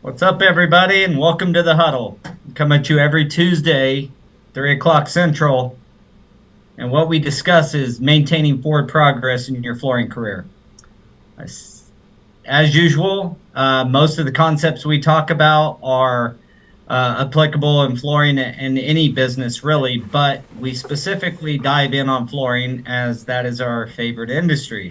What's up, everybody, and welcome to the Huddle. Come at you every Tuesday, 3 o'clock Central, and what we discuss is maintaining forward progress in your flooring career. As usual, most of the concepts we talk about are applicable in flooring and any business, really, but we specifically dive in on flooring as that is our favorite industry.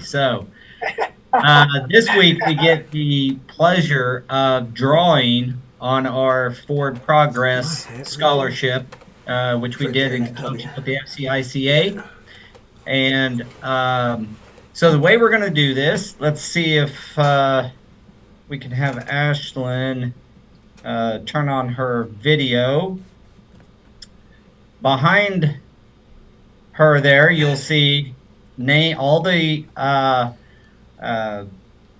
This week, we get the pleasure of drawing on our Forward Progress Scholarship, which we did in conjunction with the FCICA. And so the way we're going to do this, let's see if we can have Ashlyn turn on her video. Behind her there, you'll see all the uh,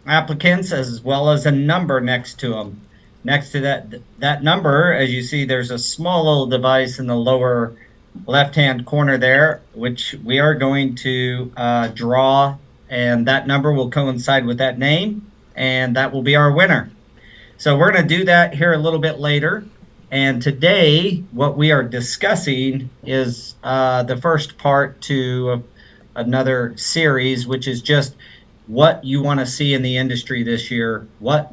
applicants as well as a number next to them. Next to that number, as you see, there's a small little device in the lower left-hand corner there, which we are going to draw, and that number will coincide with that name, and that will be our winner. So we're going to do that here a little bit later. And today, what we are discussing is the first part to another series, which is just what you want to see in the industry this year. What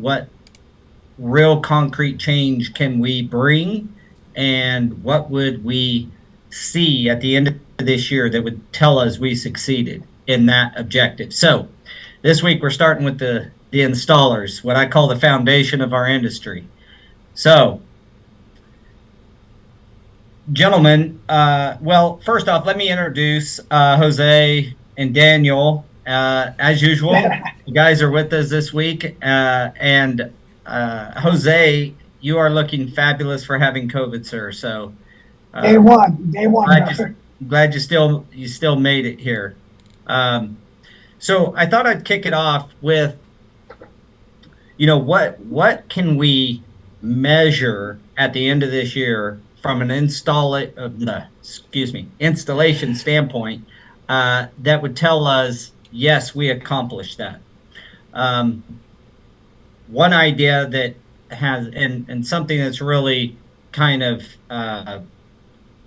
real concrete change can we bring, and what would we see at the end of this year that would tell us we succeeded in that objective? So this week we're starting with the installers, what I call the foundation of our industry. So, gentlemen, well, first off, let me introduce Jose and Daniel. As usual, you guys are with us this week. And Jose, you are looking fabulous for having COVID, sir. So Day one, brother. glad you still made it here. So I thought I'd kick it off with, what can we measure at the end of this year from an installation standpoint that would tell us, yes, we accomplished that. Um, One idea that has, and something that's really kind of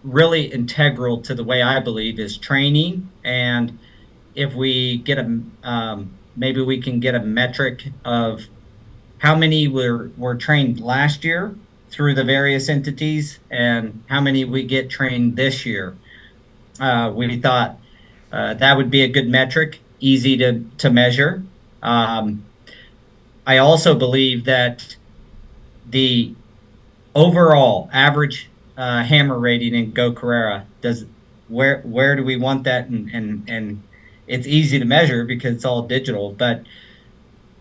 really integral to the way I believe is training. And if we get maybe we can get a metric of how many were trained last year through the various entities and how many we get trained this year. We thought that would be a good metric, easy to measure. Um, I also believe that the overall average hammer rating in Go Carerra does where do we want that, and it's easy to measure because it's all digital, but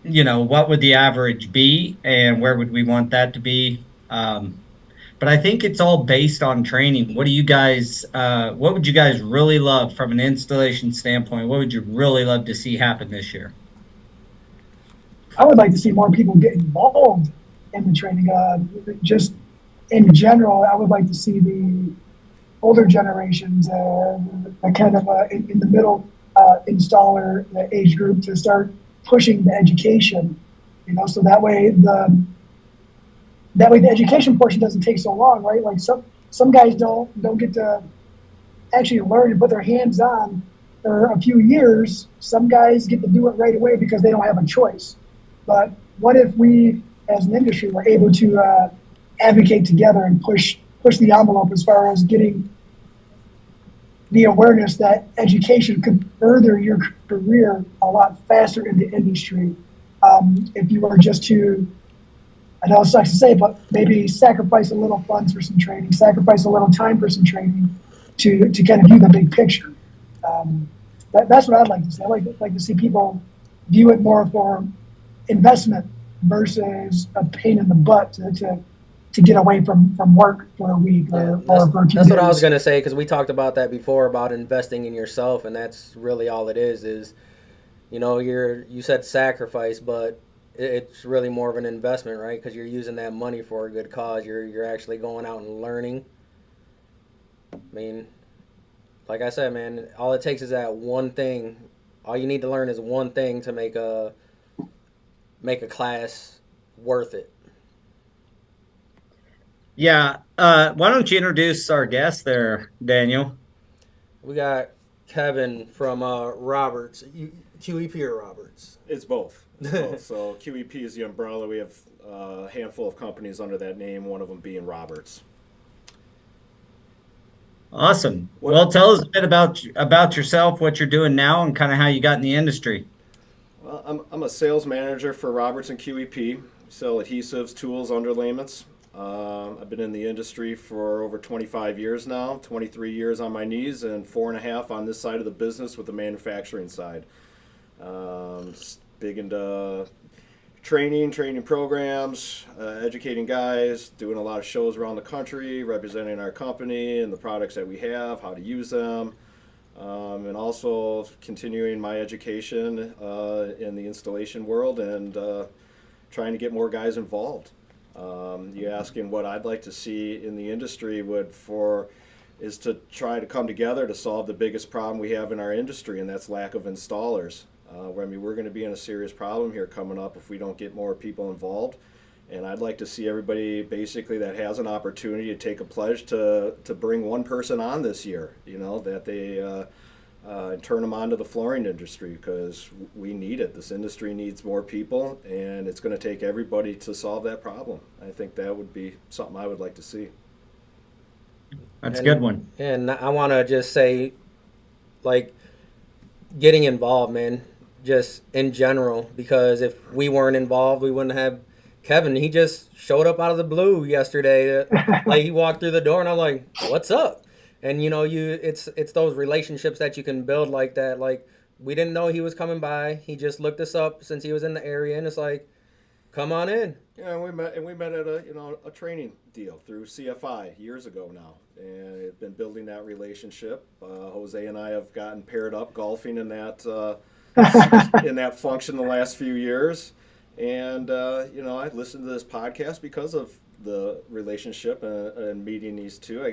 what would the average be and where would we want that to be? But I think it's all based on training. What would you guys really love from an installation standpoint? What would you really love to see happen this year? I would like to see more people get involved in the training. Just in general, I would like to see the older generations, the kind of in the middle installer age group, to start pushing the education. So that way the education portion doesn't take so long, right? Like some guys don't get to actually learn and put their hands on for a few years. Some guys get to do it right away because they don't have a choice. But what if we, as an industry, were able to advocate together and push the envelope as far as getting the awareness that education could further your career a lot faster in the industry? If you were just to, I know it sucks to say, but maybe sacrifice a little funds for some training, sacrifice a little time for some training to kind of view the big picture. That's what I'd like to see. I'd like to see people view it more for investment versus a pain in the butt to get away from work for a week or for a few That's days. what I was gonna say, because we talked about that before, about investing in yourself, and that's really all it is. You said sacrifice, but it's really more of an investment, right? Because you're using that money for a good cause. You're actually going out and learning. I mean, like I said, man, all it takes is that one thing. All you need to learn is one thing to make a class worth it. Yeah. Why don't you introduce our guest there, Daniel? We got Kevin from Roberts, QEP or Roberts. It's both. It's both. So QEP is the umbrella. We have a handful of companies under that name, one of them being Roberts. Awesome. What, Well, tell us a bit about yourself, what you're doing now, and kind of how you got in the industry. well, I'm a sales manager for Roberts and QEP. We sell adhesives, tools, underlayments. I've been in the industry for over 25 years now, 23 years on my knees, and 4.5 on this side of the business with the manufacturing side. Big into training programs, educating guys, doing a lot of shows around the country, representing our company and the products that we have, how to use them, and also continuing my education in the installation world and trying to get more guys involved. You asking what I'd like to see in the industry is to try to come together to solve the biggest problem we have in our industry, and that's lack of installers. We're going to be in a serious problem here coming up if we don't get more people involved. And I'd like to see everybody basically that has an opportunity to take a pledge to bring one person on this year, that they turn them on to the flooring industry because we need it. This industry needs more people, and it's going to take everybody to solve that problem. I think that would be something I would like to see. That's a good one. And I want to just say, like, getting involved, man, just in general, because if we weren't involved, we wouldn't have Kevin. He just showed up out of the blue yesterday. Like, he walked through the door, and I'm like, what's up? And, it's those relationships that you can build like that. Like, we didn't know he was coming by. He just looked us up since he was in the area, and it's like, come on in. Yeah, we met at a training deal through CFI years ago now, and I've been building that relationship. Jose and I have gotten paired up golfing in that in that function the last few years, and I listened to this podcast because of the relationship and meeting these two.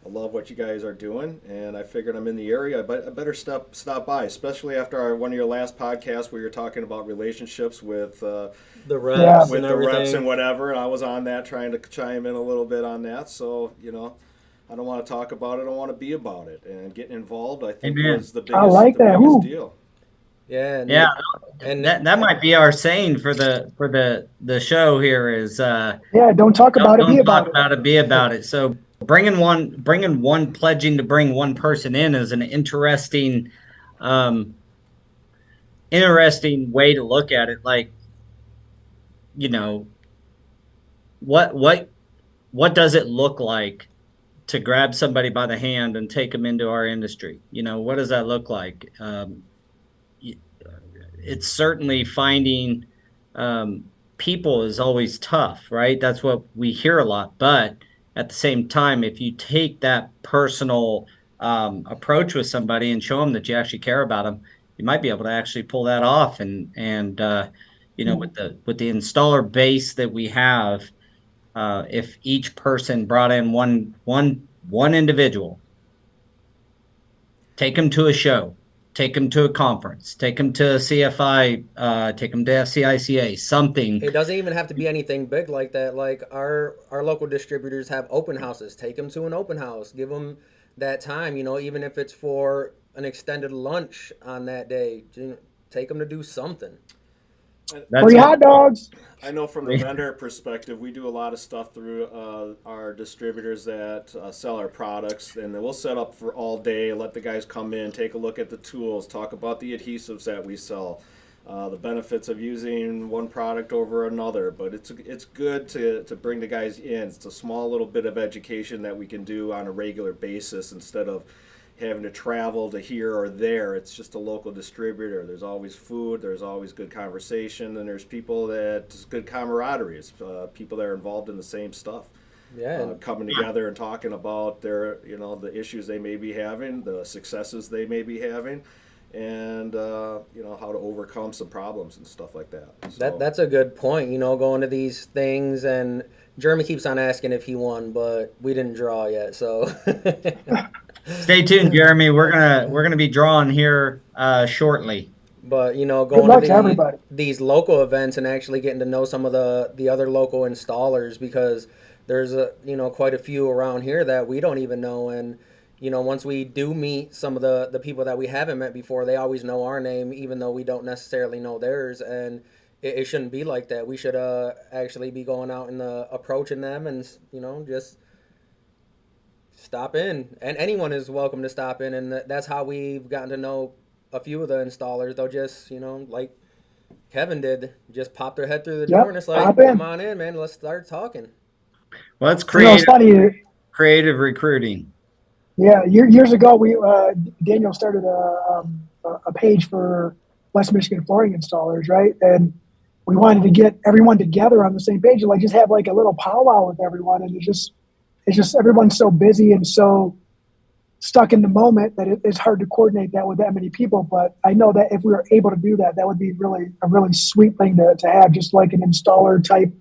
I love what you guys are doing, and I figured I'm in the area, but I better stop by, especially after one of your last podcasts where you're talking about relationships with the reps, with and the reps everything. and whatever. And I was on that, trying to chime in a little bit on that. So I don't want to talk about it. I want to be about it and getting involved. I think Amen. is the I like the that. biggest Ooh. deal. Yeah. Yeah, And that might be our saying for the show here is Yeah, don't talk about it, be don't about talk it. about it, be about it. So bringing one pledging to bring one person in is an um interesting way to look at it. Like, you know, what what what does it look like to grab somebody by the hand and take them into our industry? What does that look like? It's certainly finding people is always tough, right? That's what we hear a lot. But at the same time, if you take that personal approach with somebody and show them that you actually care about them, you might be able to actually pull that off. And with the installer base that we have, if each person brought in one individual, take them to a show, take them to a conference, take them to CFI, take them to FCICA, something. it doesn't even have to be anything big like that. Like, our local distributors have open houses. Take them to an open house. Give them that time, even if it's for an extended lunch on that day. Take them to do something. That's Free it. hot dogs. I know from the vendor perspective, we do a lot of stuff through our distributors that sell our products, and then we'll set up for all day, let the guys come in, take a look at the tools, talk about the adhesives that we sell, the benefits of using one product over another. But it's good to bring the guys in. It's a small little bit of education that we can do on a regular basis instead of having to travel to here or there. It's just a local distributor. There's always food, there's always good conversation, and there's people that's good camaraderie. It's people that are involved in the same stuff. Yeah. Coming together and talking about their, the issues they may be having, the successes they may be having, and how to overcome some problems and stuff like that. So, That's a good point. Going to these things, and Jeremy keeps on asking if he won, but we didn't draw yet. So Stay tuned, Jeremy. We're gonna be drawing here shortly. But Good going luck to to everybody. these local events and actually getting to know some of the other local installers, because there's quite a few around here that we don't even know. And once we do meet some of the people that we haven't met before, they always know our name, even though we don't necessarily know theirs. And it shouldn't be like that. We should actually be going out and approaching them, and just stop in. And anyone is welcome to stop in. And that's how we've gotten to know a few of the installers. They'll just like Kevin did, just pop their head through the door, and it's like, come on in, man, let's start talking. Well, it's it's funny. Creative recruiting. Yeah, years ago, Daniel started a page for West Michigan flooring installers, right? And we wanted to get everyone together on the same page, and like just have like a little powwow with everyone. And it's just everyone's so busy and so stuck in the moment that it's hard to coordinate that with that many people. But I know that if we were able to do that, that would be a really sweet thing to have, just like an installer type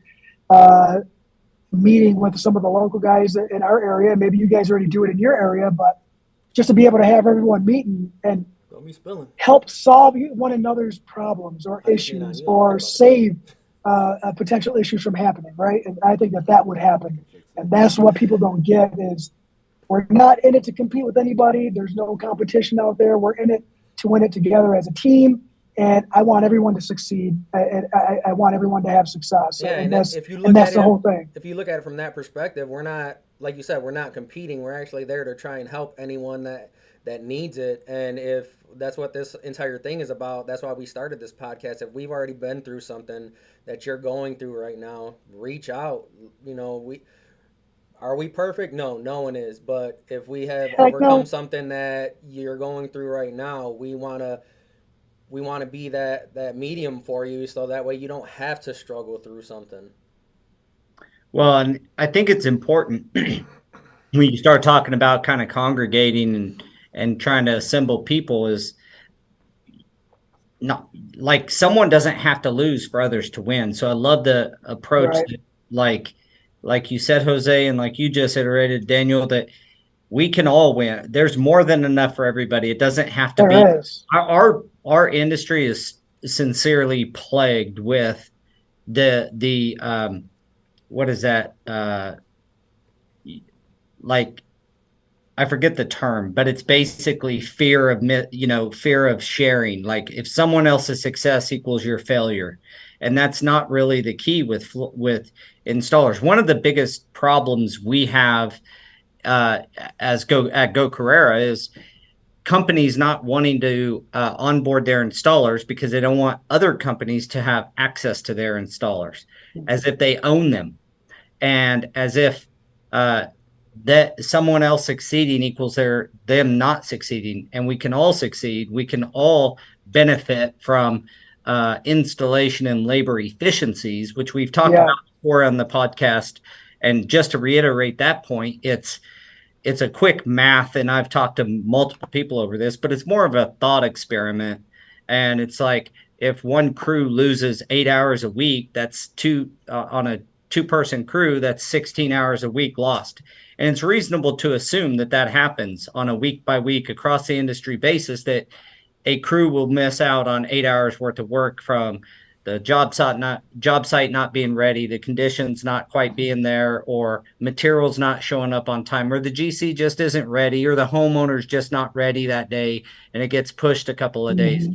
meeting with some of the local guys in our area. Maybe you guys already do it in your area, but just to be able to have everyone meet and help solve one another's problems or issues or save potential issues from happening, right? And I think that would happen. And that's what people don't get is we're not in it to compete with anybody. There's no competition out there. We're in it to win it together as a team. And I want everyone to succeed. I want everyone to have success. Yeah, and that's the whole thing. If you look at it from that perspective, we're not, like you said, we're not competing. We're actually there to try and help anyone that needs it. And if that's what this entire thing is about, that's why we started this podcast. If we've already been through something that you're going through right now, reach out. Are we perfect? No one is. But if we have overcome something that you're going through right now, we want to be that medium for you, so that way you don't have to struggle through something. Well, and I think it's important when you start talking about kind of congregating and trying to assemble people is not like someone doesn't have to lose for others to win. So I love the approach that, like you said, Jose, and like you just iterated, Daniel, that we can all win. There's more than enough for everybody. It doesn't have to be. Our industry is sincerely plagued with the what is that? Like, I forget the term, but it's basically fear of sharing. Like if someone else's success equals your failure, and that's not really the key with installers. One of the biggest problems we have at Go Carerra is companies not wanting to onboard their installers because they don't want other companies to have access to their installers, as if they own them, and as if that someone else succeeding equals them not succeeding. And we can all succeed. We can all benefit from installation and labor efficiencies, which we've talked about before on the podcast. And just to reiterate that point, it's a quick math, and I've talked to multiple people over this, but it's more of a thought experiment. And it's like if one crew loses 8 hours a week, that's on a 2-person crew, that's 16 hours a week lost. And it's reasonable to assume that happens on a week by week across the industry basis, that a crew will miss out on 8 hours worth of work from the job site not being ready, the conditions not quite being there, or materials not showing up on time, or the GC just isn't ready, or the homeowner's just not ready that day and it gets pushed a couple of days.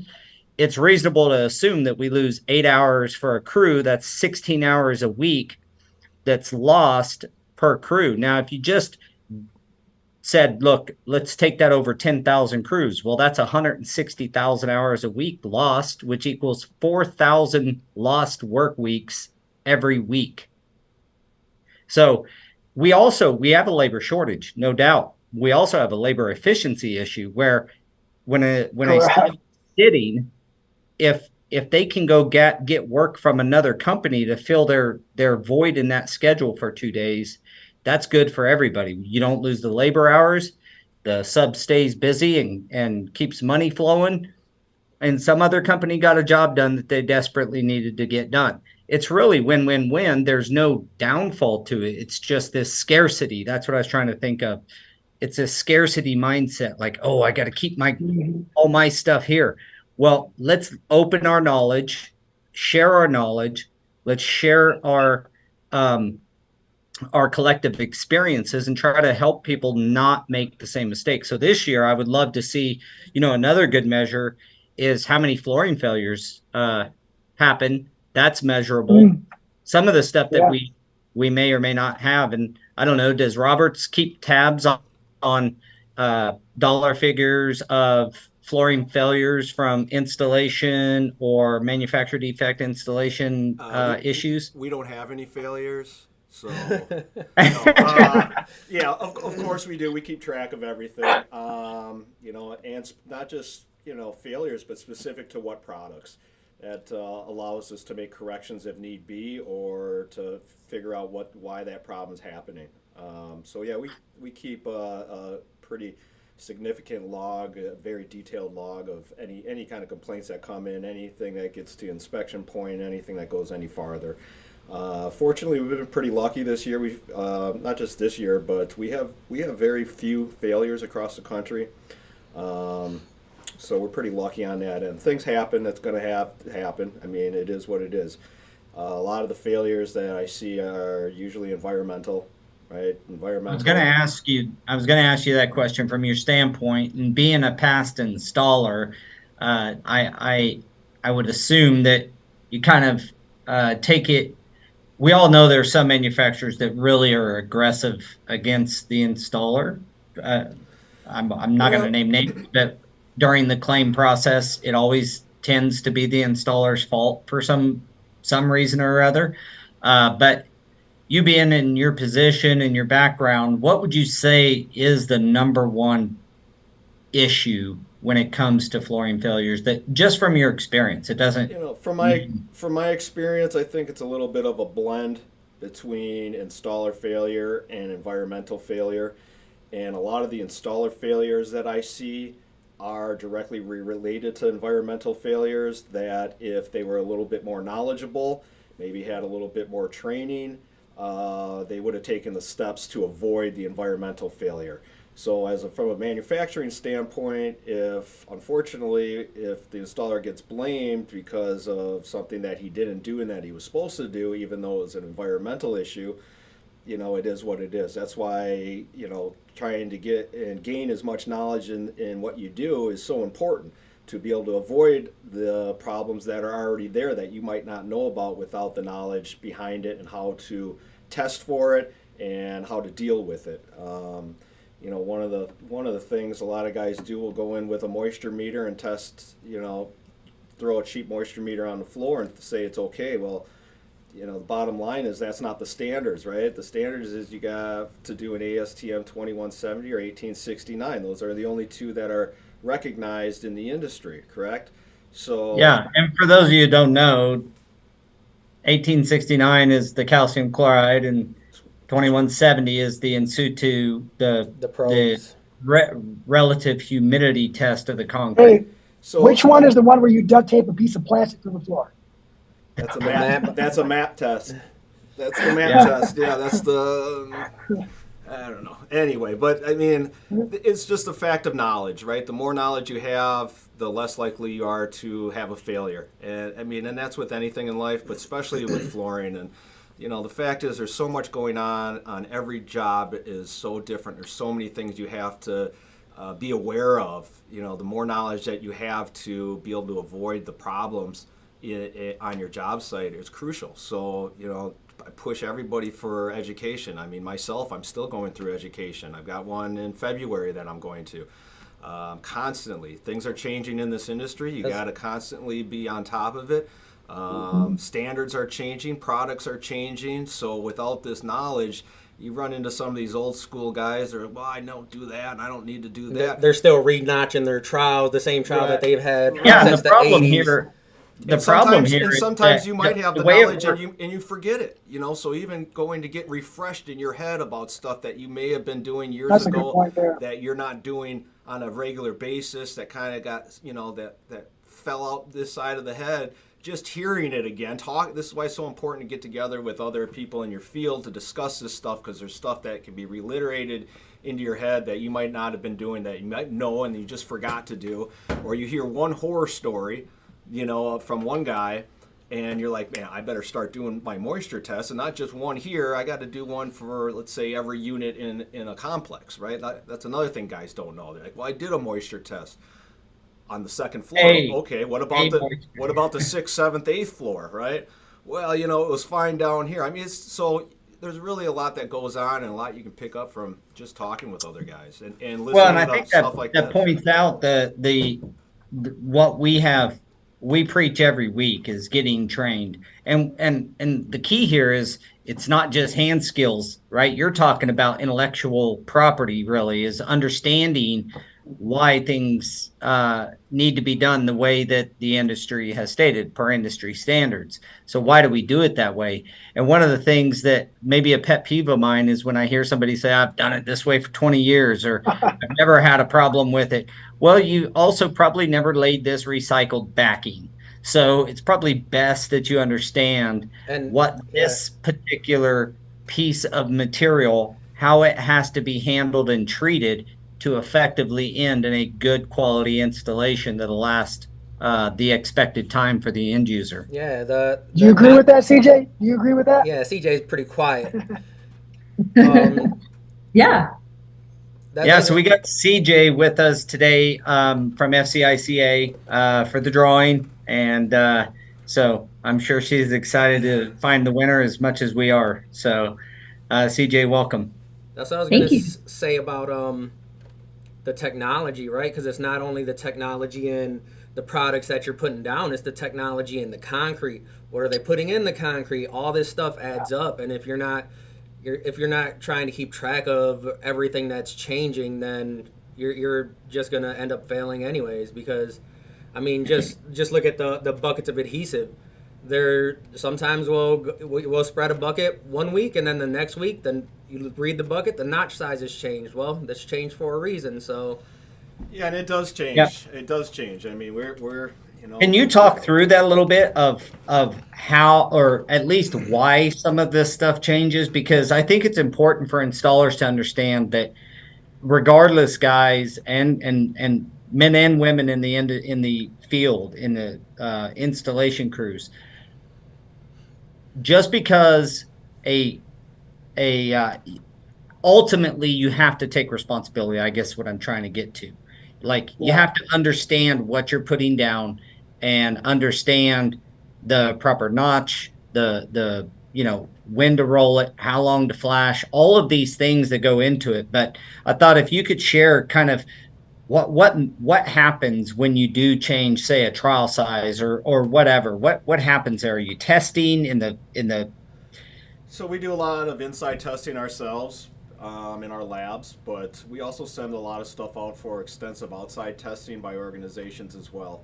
It's reasonable to assume that we lose 8 hours for a crew. That's 16 hours a week that's lost per crew. Now, if you just said, look, let's take that over 10,000 crews. Well, that's 160,000 hours a week lost, which equals 4,000 lost work weeks every week. So we have a labor shortage, no doubt. We also have a labor efficiency issue where when a sitting, if they can go get work from another company to fill their void in that schedule for 2 days, that's good for everybody. You don't lose the labor hours. The sub stays busy and keeps money flowing. And some other company got a job done that they desperately needed to get done. It's really win-win-win. There's no downfall to it. It's just this scarcity. That's what I was trying to think of. It's a scarcity mindset. Like, oh, I got to keep all my stuff here. Well, let's open our knowledge, share our knowledge. Let's share our our collective experiences and try to help people not make the same mistake. So this year, I would love to see, another good measure is how many flooring failures happen. That's measurable. Mm, Some of the stuff that yeah. we may or may not have, and I don't know, does Roberts keep tabs on dollar figures of flooring failures from installation or manufacturer defect installation issues? We don't have any failures, so no. Yeah, Yeah, of course we do. We keep track of everything. And not just failures, but specific to what products. That allows us to make corrections if need be, or to figure out why that problem is happening. So yeah, we keep a pretty significant log, a very detailed log of any kind of complaints that come in, anything that gets to inspection point, anything that goes any farther. Fortunately, we've been pretty lucky this year. We've not just this year, but we have very few failures across the country. So we're pretty lucky on that. And things happen. That's going to happen. I mean, it is what it is. A lot of the failures that I see are usually environmental, right? Environmental. I was going to ask you that question from your standpoint, and being a past installer, I would assume that you kind of take it. We all know there are some manufacturers that really are aggressive against the installer. Uh, I'm not going to Well, name names, but during the claim process, it always tends to be the installer's fault for some reason or other. But you being in your position and your background, what would you say is the number one issue when it comes to flooring failures? That just from your experience, it doesn't. from my experience, I think it's a little bit of a blend between installer failure and environmental failure. And a lot of the installer failures that I see are directly related to environmental failures, that if they were a little bit more knowledgeable, maybe had a little bit more training, they would have taken the steps to avoid the environmental failure. So from a manufacturing standpoint, if unfortunately if the installer gets blamed because of something that he didn't do and that he was supposed to do, even though it was an environmental issue, it is what it is. That's why, trying to get and gain as much knowledge in what you do is so important, to be able to avoid the problems that are already there that you might not know about without the knowledge behind it, and how to test for it and how to deal with it. One of the things a lot of guys do will go in with a moisture meter and test, throw a cheap moisture meter on the floor and say it's okay. Well, the bottom line is that's not the standards, right? The standards is you got to do an ASTM 2170 or 1869. Those are the only two that are recognized in the industry, correct? So Yeah, and for those of you who don't know, 1869 is the calcium chloride, and 2170 is the in situ The pros. relative humidity test of the concrete. Hey, so which one is the one where you duct tape a piece of plastic to the floor? that's a The map. map. That's a map test. That's the map Yeah. test. Yeah, that's the. I don't know. Anyway, but I mean, it's just a fact of knowledge, right? The more knowledge you have, the less likely you are to have a failure. And I mean, and that's with anything in life, but especially with flooring. And the fact is, there's so much going on every job is so different. There's so many things you have to be aware of. The more knowledge that you have to be able to avoid the problems on your job site is crucial. So, I push everybody for education. I mean, myself, I'm still going through education. I've got one in February that I'm going to. Constantly, things are changing in this industry. You got to constantly be on top of it. Standards are changing, products are changing. So without this knowledge, you run into some of these old school guys that are, well, I don't do that and I don't need to do that. They're still re-notching their trowels, the same trowel that they've had Yeah, since the problem 80s. here, the And problem sometimes, here and is sometimes that you might have the way it knowledge works- and you forget it. So even going to get refreshed in your head about stuff that you may have been doing years That's a good ago point there. that you're not doing on a regular basis, that kind of got that fell out this side of the head. Just hearing it again, this is why it's so important to get together with other people in your field to discuss this stuff, because there's stuff that can be reiterated into your head that you might not have been doing, that you might know and you just forgot to do, or you hear one horror story, from one guy, and you're like, man, I better start doing my moisture tests, and not just one here. I got to do one for, let's say, every unit in a complex, right? That's another thing guys don't know. They're like, well, I did a moisture test on the second floor. Hey, Okay, what hey, about the moisture. what about the sixth, seventh, eighth floor, right? Well, it was fine down here. I mean, so there's really a lot that goes on, and a lot you can pick up from just talking with other guys and Well, and listening I to think that stuff like that this. points out what we preach every week is getting trained. And the key here is it's not just hand skills, right? You're talking about intellectual property, really, is understanding why things need to be done the way that the industry has stated per industry standards. So why do we do it that way? And one of the things that maybe a pet peeve of mine is when I hear somebody say, I've done it this way for 20 years, or I've never had a problem with it. Well, you also probably never laid this recycled backing. So it's probably best that you understand And what yeah, this particular piece of material, how it has to be handled and treated to effectively end in a good quality installation that'll last the expected time for the end user. yeah, the Do you the agree not with that, CJ? Do you agree with that? yeah, CJ's pretty quiet. Um, Yeah. that Yeah, so we doesn't. got CJ with us today from FCICA for the drawing. And so I'm sure she's excited to find the winner as much as we are. So, CJ, welcome. That's what I was gonna Thank you. say about the technology, right? Because it's not only the technology in the products that you're putting down; it's the technology in the concrete. What are they putting in the concrete? All this stuff adds up, and if you're not trying to keep track of everything that's changing, then you're just gonna end up failing anyways. Because, I mean, just look at the buckets of adhesive. There sometimes we'll spread a bucket one week, and then the next week, then you read the bucket, the notch size has changed. Well, that's changed for a reason. So Yeah, and it does change. Yeah. It does change. I mean, we're Can you talk through that a little bit of how, or at least why some of this stuff changes? Because I think it's important for installers to understand that regardless, guys, and men and women in the field, in the installation crews, just because a a ultimately you have to take responsibility, I guess what I'm trying to get to. Like you Yeah. have to understand what you're putting down and understand the proper notch, the when to roll it, how long to flash, all of these things that go into it. But I thought if you could share kind of what happens when you do change, say, a trial size or whatever. What happens there? Are you testing in the So we do a lot of inside testing ourselves in our labs, but we also send a lot of stuff out for extensive outside testing by organizations as well.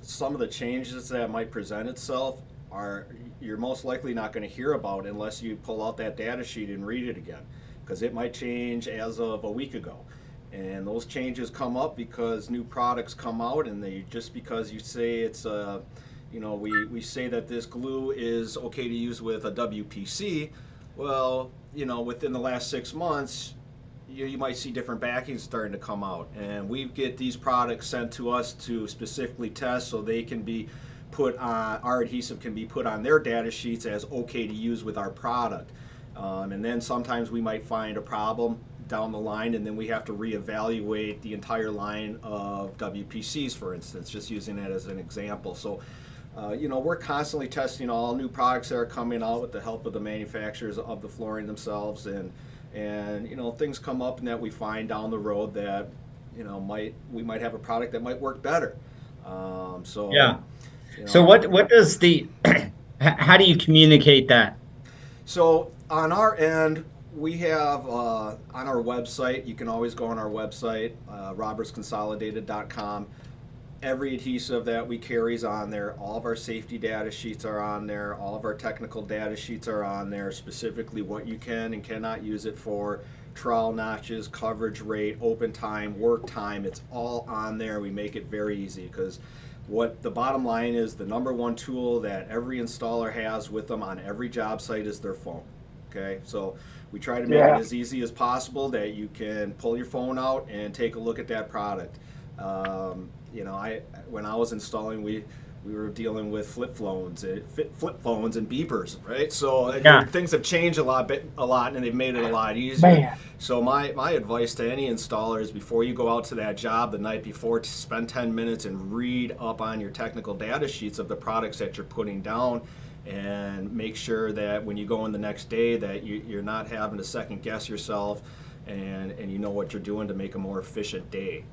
Some of the changes that might present itself are you're most likely not going to hear about unless you pull out that data sheet and read it again, because it might change as of a week ago. And those changes come up because new products come out, and they just because you say it's a we say that this glue is okay to use with a WPC. Well, within the last 6 months, you might see different backings starting to come out. And we get these products sent to us to specifically test so they can be put on, our adhesive can be put on their data sheets as okay to use with our product. And then sometimes we might find a problem down the line, and then we have to reevaluate the entire line of WPCs, for instance, just using it as an example. So we're constantly testing all new products that are coming out with the help of the manufacturers of the flooring themselves, and things come up and that we find down the road that we might have a product that might work better. Yeah. So what does the how do you communicate that? So on our end, we have on our website, you can always go on our website, robertsconsolidated.com. Every adhesive that we carry is on there. All of our safety data sheets are on there. All of our technical data sheets are on there, specifically what you can and cannot use it for, trowel notches, coverage rate, open time, work time. It's all on there. We make it very easy because what the bottom line is, the number one tool that every installer has with them on every job site is their phone. Okay, so we try to make it as easy as possible that you can pull your phone out and take a look at that product. When I was installing, we were dealing with flip phones and beepers, right? So Yeah. things have changed a lot, and they've made it a lot easier. Man. So my advice to any installer is, before you go out to that job the night before, to spend 10 minutes and read up on your technical data sheets of the products that you're putting down, and make sure that when you go in the next day that you're not having to second guess yourself, and you know what you're doing to make a more efficient day.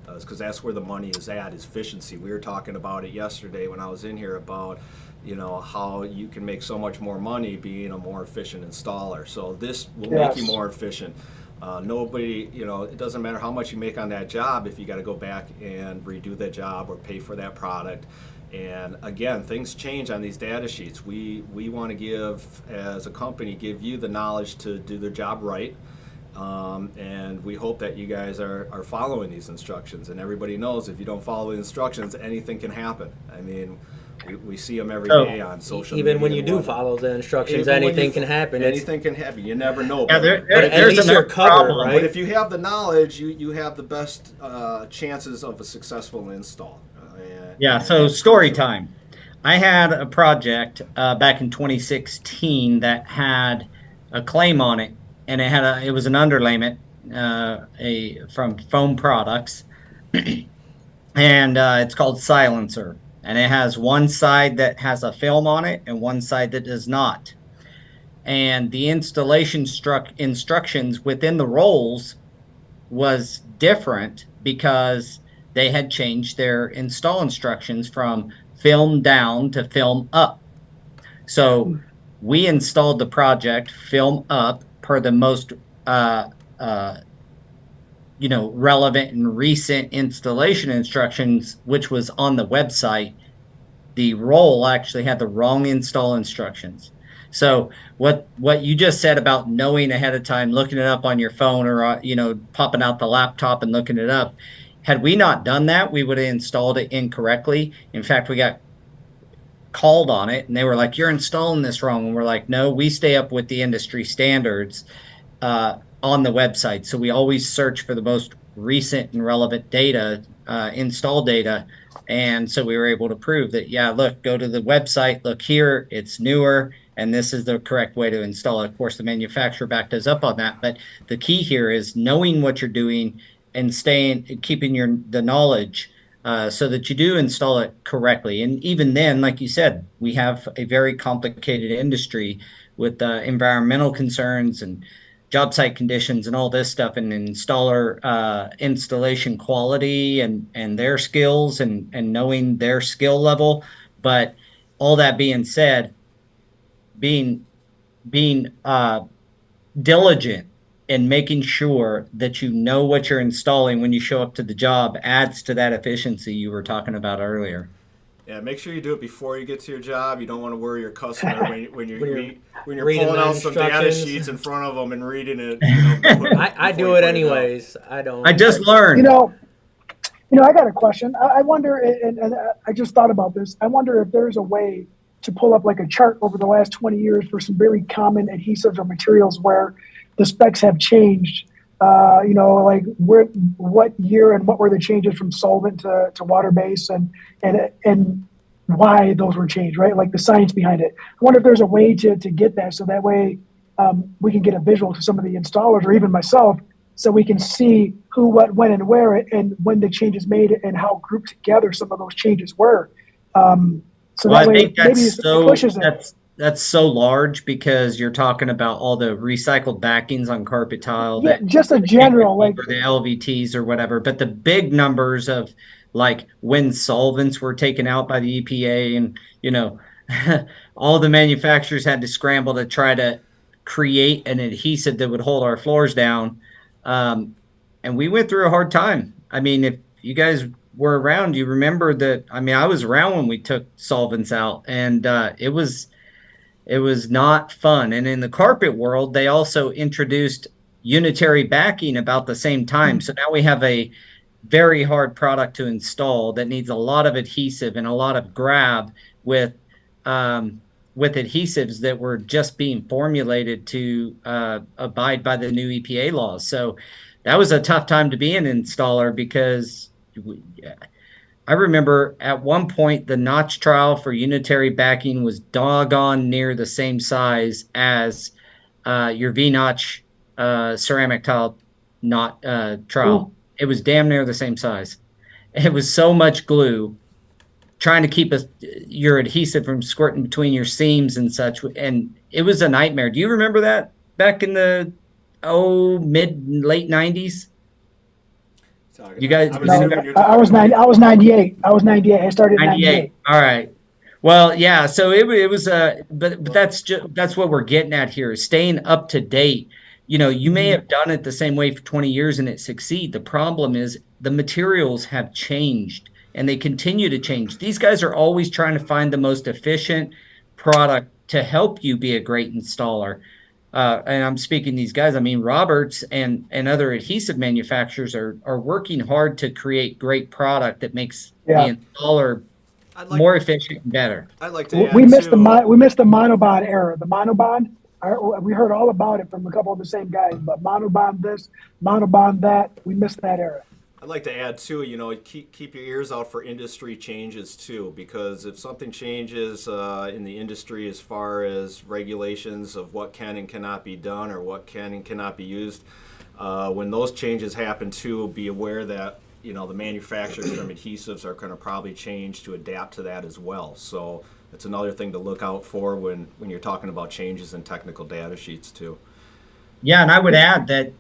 Because that's where the money is at, is efficiency. We were talking about it yesterday when I was in here about, how you can make so much more money being a more efficient installer. So this will make you more efficient. Nobody, it doesn't matter how much you make on that job if you got to go back and redo that job or pay for that product. And again, things change on these data sheets. We want to give, as a company, give you the knowledge to do the job right. And we hope that you guys are following these instructions. And everybody knows, if you don't follow the instructions, anything can happen. I mean, we see them every day on social media. Even when you do follow the instructions, anything can happen. Anything can happen. You never know. Yeah, But there's least you're another covered, problem. right? But if you have the knowledge, you have the best chances of a successful install. Yeah, so story time. I had a project back in 2016 that had a claim on it, and it was an underlayment from Foam Products, and it's called Silencer, and it has one side that has a film on it and one side that does not. And the installation instructions within the rolls was different because they had changed their install instructions from film down to film up. So we installed the project film up per the most relevant and recent installation instructions, which was on the website. The roll actually had the wrong install instructions. So what you just said about knowing ahead of time, looking it up on your phone, or popping out the laptop and looking it up, had we not done that, we would have installed it incorrectly. In fact, we got called on it, and they were like, "You're installing this wrong." And we're like, "No, we stay up with the industry standards on the website. So we always search for the most recent and relevant data, install data." And so we were able to prove that, yeah, look, go to the website, look here, it's newer, and this is the correct way to install it. Of course, the manufacturer backed us up on that. But the key here is knowing what you're doing and keeping the knowledge so that you do install it correctly. And even then, like you said, we have a very complicated industry with environmental concerns and job site conditions and all this stuff, and installer installation quality and their skills and knowing their skill level. But all that being said, being diligent and making sure that you know what you're installing when you show up to the job adds to that efficiency you were talking about earlier. Yeah, make sure you do it before you get to your job. You don't want to worry your customer when you're reading pulling the out some data instructions. sheets in front of them and reading it. I do it anyways. I don't. I just learned. I got a question. I wonder, and I just thought about this. I wonder if there's a way to pull up like a chart over the last 20 years for some very common adhesives or materials where the specs have changed. Like what year and what were the changes from solvent to water-based and why those were changed, right? Like the science behind it. I wonder if there's a way to get that, so that way we can get a visual to some of the installers or even myself, so we can see who, what, when, and where, and when the changes made and how grouped together some of those changes were. So Well, that I way think maybe it pushes it. that's so large because you're talking about all the recycled backings on carpet tile. Yeah, just a general, like or the LVTs or whatever. But the big numbers of like when solvents were taken out by the EPA, and all the manufacturers had to scramble to try to create an adhesive that would hold our floors down. And we went through a hard time. I mean, if you guys were around, you remember that. I mean, I was around when we took solvents out, and it was not fun. And in the carpet world, they also introduced unitary backing about the same time. So now we have a very hard product to install that needs a lot of adhesive and a lot of grab with adhesives that were just being formulated to abide by the new EPA laws. So that was a tough time to be an installer because I remember at one point the notch trial for unitary backing was doggone near the same size as your V notch ceramic tile knot Ooh, trowel. It was damn near the same size. It was so much glue trying to keep your adhesive from squirting between your seams and such, and it was a nightmare. Do you remember that back in the mid late 90s? Talking, You guys, I'm no, assuming you're I talking was about. I was 98. I was 98. I started in 98. 98. All right. Well, yeah. So it was but that's what we're getting at here is staying up to date. You may Mhm. have done it the same way for 20 years and it succeed. The problem is the materials have changed and they continue to change. These guys are always trying to find the most efficient product to help you be a great installer. And I'm speaking these guys. I mean, Roberts and other adhesive manufacturers are working hard to create great product that makes Yeah, the installer I'd like more efficient and better. I'd like to add We missed the monobond era. The monobond, we heard all about it from a couple of the same guys, but monobond this, monobond that, we missed that era. I'd like to add too, keep your ears out for industry changes too, because if something changes in the industry as far as regulations of what can and cannot be done or what can and cannot be used, when those changes happen too, be aware that the manufacturers from adhesives are going to probably change to adapt to that as well. So it's another thing to look out for when you're talking about changes in technical data sheets too. Yeah, and I would add that,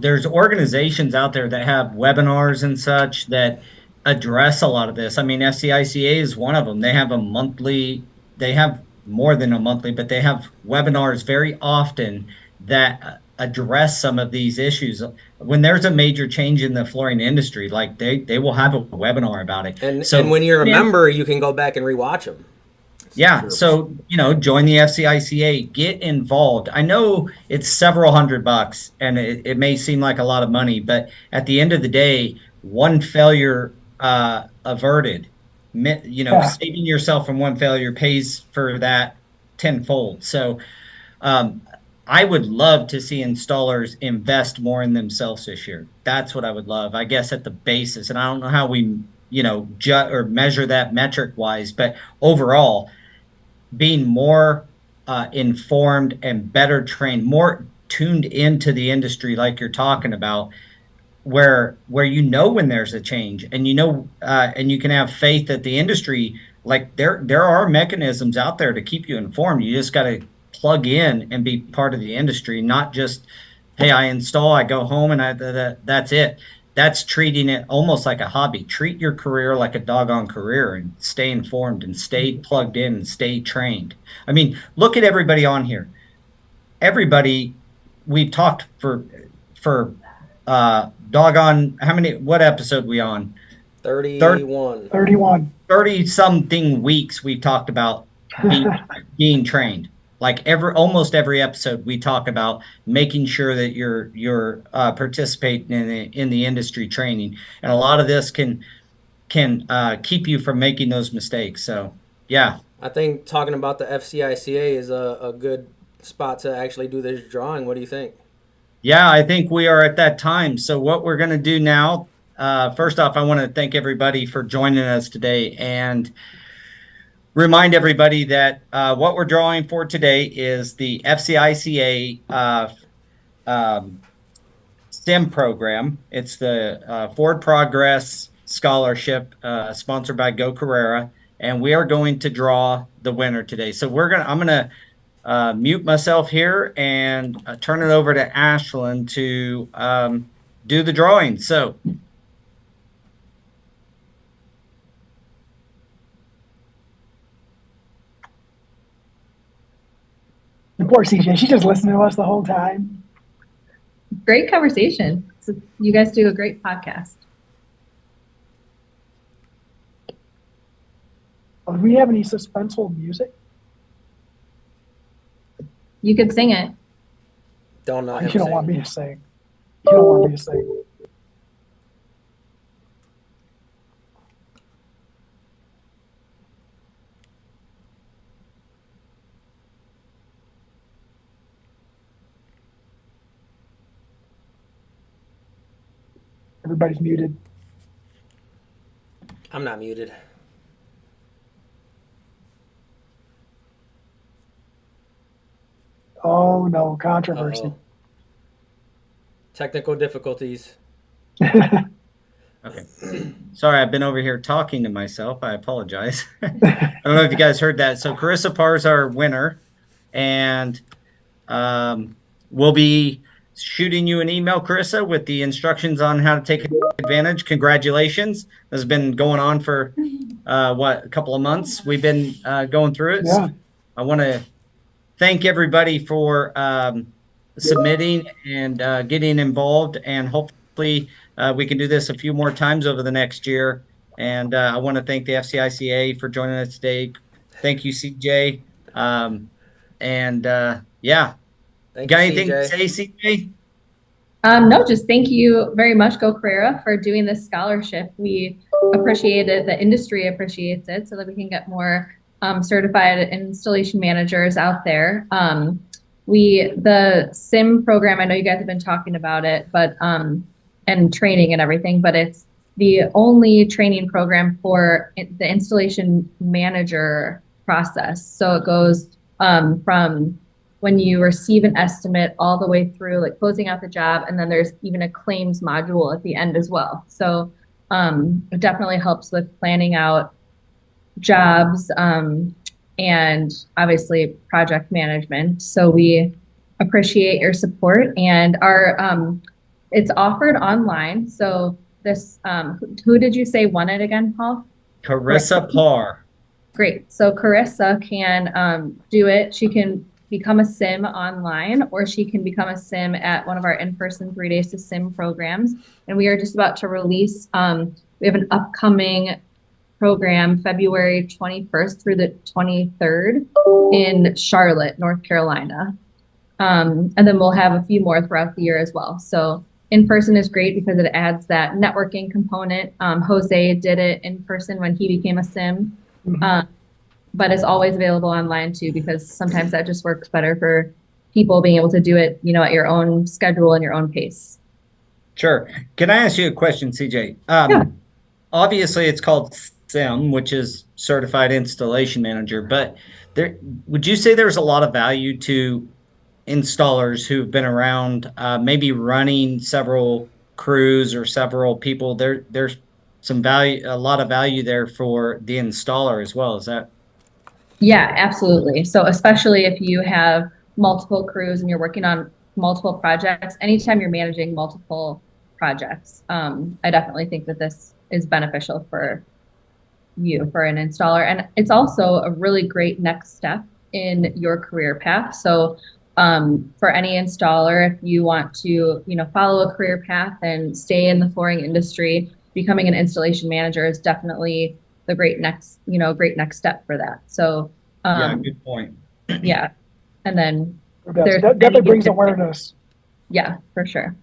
there's organizations out there that have webinars and such that address a lot of this. I mean, FCICA is one of them. They have more than a monthly, but they have webinars very often that address some of these issues. When there's a major change in the flooring industry, like they will have a webinar about it. And So, when you're a yeah, member, you can go back and rewatch them. yeah, True. so join the FCICA, get involved. I know it's several $100 and it may seem like a lot of money, but at the end of the day, one failure averted, Yeah, saving yourself from one failure pays for that tenfold. So um, I would love to see installers invest more in themselves this year. That's what I would love, I guess, at the basis. And I don't know how we, or measure that metric wise, but overall being more informed and better trained, more tuned into the industry, like you're talking about, where when there's a change, and and you can have faith that the industry, like there are mechanisms out there to keep you informed. You just got to plug in and be part of the industry, not just hey, I install, I go home, and that's it. That's treating it almost like a hobby. Treat your career like a doggone career and stay informed and stay plugged in and stay trained. I mean, look at everybody on here. Everybody we've talked for doggone how many what episode we on? 30, 31. 31. 30 something weeks we've talked about being trained. Like almost every episode we talk about making sure that you're participating in the industry training, and a lot of this can keep you from making those mistakes. So yeah. I think talking about the FCICA is a good spot to actually do this drawing. What do you think? Yeah, I think we are at that time. So what we're going to do now, first off, I want to thank everybody for joining us today and remind everybody that what we're drawing for today is the FCICA STEM program. It's the Forward Progress Scholarship sponsored by Go Carerra, and we are going to draw the winner today. So I'm gonna mute myself here and turn it over to Ashlyn to do the drawing. So. Poor CJ, she's just listening to us the whole time. Great conversation. So you guys do a great podcast. Do we have any suspenseful music? You could sing it. Don't know. You don't want me to sing. You don't want me to sing. Everybody's muted. I'm not muted. Oh no, controversy. Uh-oh. Technical difficulties. Okay. Sorry, I've been over here talking to myself. I apologize. I don't know if you guys heard that. So Carissa Parr's our winner, and we'll be shooting you an email, Carissa, with the instructions on how to take advantage. Congratulations. This has been going on for a couple of months. We've been going through it. Yeah. So I want to thank everybody for submitting and getting involved, and hopefully we can do this a few more times over the next year. And I want to thank the FCICA for joining us today. Thank you, CJ. Yeah, Thank got you, anything to CJ. say, CJ? No, just thank you very much, Go Carerra, for doing this scholarship. We appreciate it. The industry appreciates it so that we can get more certified installation managers out there. The SIM program, I know you guys have been talking about it, but and training and everything, but it's the only training program for the installation manager process. So it goes from when you receive an estimate all the way through like closing out the job, and then there's even a claims module at the end as well. So it definitely helps with planning out jobs and obviously project management. So we appreciate your support, and our it's offered online. So this who did you say won it again, Paul? Carissa Parr. Great. So Carissa can do it. She can become a SIM online, or she can become a SIM at one of our in-person 3 days to SIM programs. And we are just about to release, we have an upcoming program February 21st through the 23rd in Charlotte, North Carolina. And then we'll have a few more throughout the year as well. So in person is great because it adds that networking component. Jose did it in person when he became a SIM. But it's always available online too, because sometimes that just works better for people being able to do it, at your own schedule and your own pace. Sure. Can I ask you a question, CJ? Yeah. Obviously, it's called SIM, which is Certified Installation Manager, but would you say there's a lot of value to installers who've been around, maybe running several crews or several people? There's some value, a lot of value there for the installer as well. Is that? Yeah, absolutely. So especially if you have multiple crews and you're working on multiple projects, anytime you're managing multiple projects, I definitely think that this is beneficial for you, for an installer. And it's also a really great next step in your career path. So for any installer, if you want to, follow a career path and stay in the flooring industry, becoming an installation manager is definitely the great next step for that. So Yeah, good point. yeah. And then That definitely brings awareness. Yeah, for sure.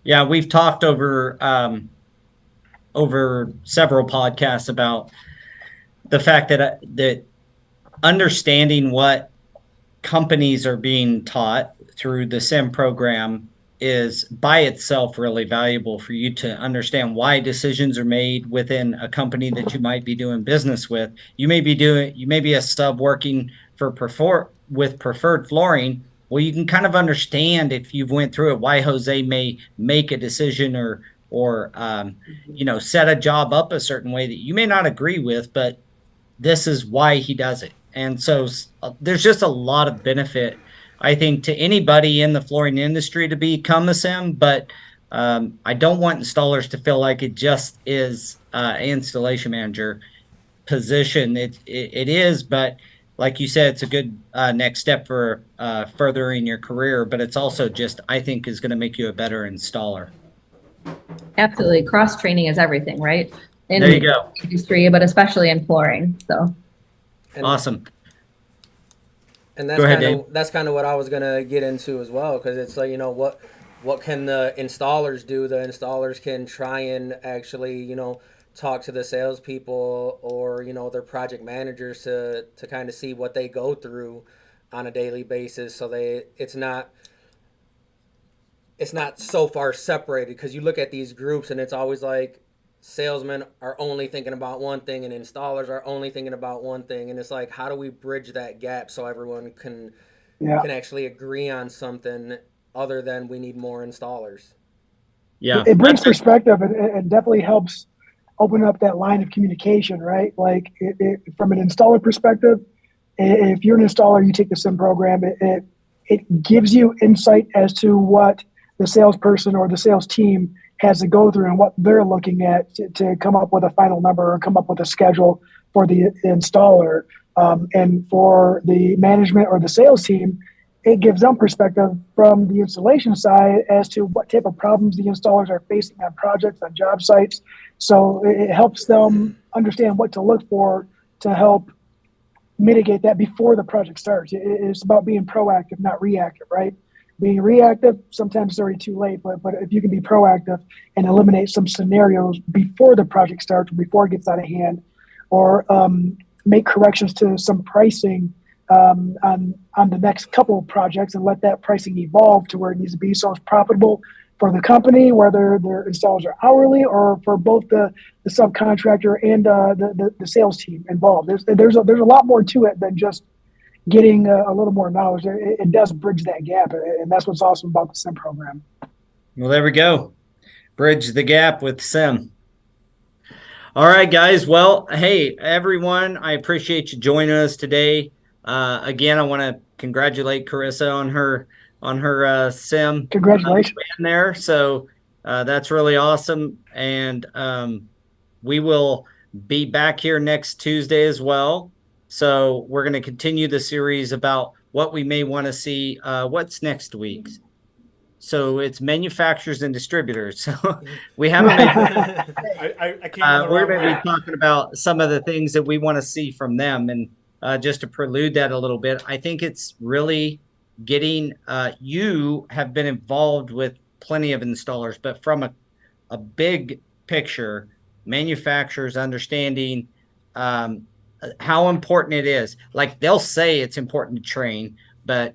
Yeah, we've talked over several podcasts about the fact that understanding what companies are being taught through the SIM program is by itself really valuable for you to understand why decisions are made within a company that you might be doing business with. You may be a sub working with preferred flooring. Well, you can kind of understand, if you've went through it, why Jose may make a decision or set a job up a certain way that you may not agree with, but this is why he does it. And so there's just a lot of benefit, I think, to anybody in the flooring industry to become a SIM, but I don't want installers to feel like it just is an installation manager position. It is, but like you said, it's a good next step for furthering your career, but it's also just, I think, is going to make you a better installer. Absolutely. Cross training is everything, right? In there you go. The industry, but especially in flooring. So awesome. And that's kind of what I was gonna get into as well, because it's like, what can the installers do? The installers can try and actually, talk to the salespeople or their project managers to kind of see what they go through on a daily basis, so it's not so far separated, because you look at these groups and it's always like salesmen are only thinking about one thing and installers are only thinking about one thing, and it's like, how do we bridge that gap so everyone can actually agree on something other than we need more installers? Yeah, It brings perspective and definitely helps open up that line of communication, right? Like from an installer perspective, if you're an installer, you take the SIM program, it gives you insight as to what the salesperson or the sales team has to go through and what they're looking at to come up with a final number or come up with a schedule for the installer. And for the management or the sales team, it gives them perspective from the installation side as to what type of problems the installers are facing on projects, on job sites. So it helps them understand what to look for to help mitigate that before the project starts. It's about being proactive, not reactive, right? Being reactive, sometimes it's already too late, but if you can be proactive and eliminate some scenarios before the project starts, before it gets out of hand, or make corrections to some pricing on the next couple of projects and let that pricing evolve to where it needs to be so it's profitable for the company, whether their installers are hourly or for both the subcontractor and the sales team involved. There's a lot more to it than just getting a little more knowledge. It does bridge that gap, and that's what's awesome about the SIM program. well, there we go. Bridge the gap with SIM. All right, guys. Well, hey, everyone, I appreciate you joining us today. Again, I want to congratulate Carissa on her SIM Congratulations. there. So that's really awesome. And we will be back here next Tuesday as well. So we're going to continue the series about what we may want to see. What's next week? So it's manufacturers and distributors. So we haven't made. I can't. We're going to be talking about some of the things that we want to see from them, and just to prelude that a little bit, I think it's really getting. You have been involved with plenty of installers, but from a big picture, manufacturers understanding how important it is. Like they'll say it's important to train, but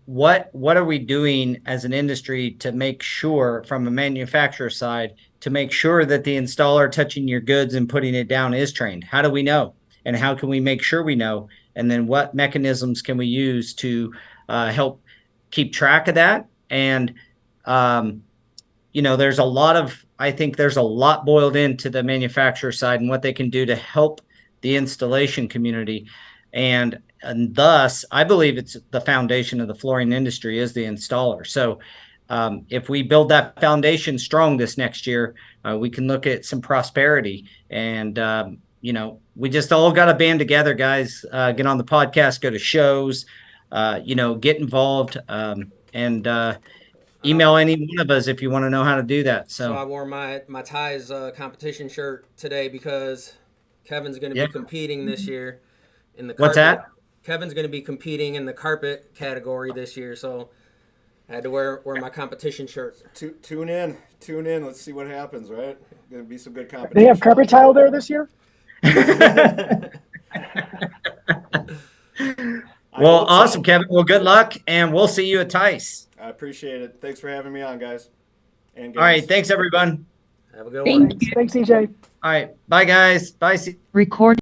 what are we doing as an industry to make sure, from a manufacturer side, to make sure that the installer touching your goods and putting it down is trained? How do we know? And how can we make sure we know? And then what mechanisms can we use to help keep track of that? And there's a lot of, I think there's a lot boiled into the manufacturer side and what they can do to help the installation community. And thus, I believe it's the foundation of the flooring industry is the installer. So if we build that foundation strong this next year, we can look at some prosperity. And, we just all got to band together, guys, get on the podcast, go to shows, get involved, and email any one of us if you want to know how to do that. So I wore my Ties competition shirt today because Kevin's going to be competing this year in the carpet. What's that? Kevin's going to be competing in the carpet category this year, so I had to wear my competition shirt. Tune in. Let's see what happens, right? Going to be some good competition. They have carpet tile there this year? Well, awesome, Kevin. Well, good luck, and we'll see you at Tice. I appreciate it. Thanks for having me on, guys. And all right, thanks, everyone. Have a good one. Thanks, DJ. All right, bye, guys. Bye. Record.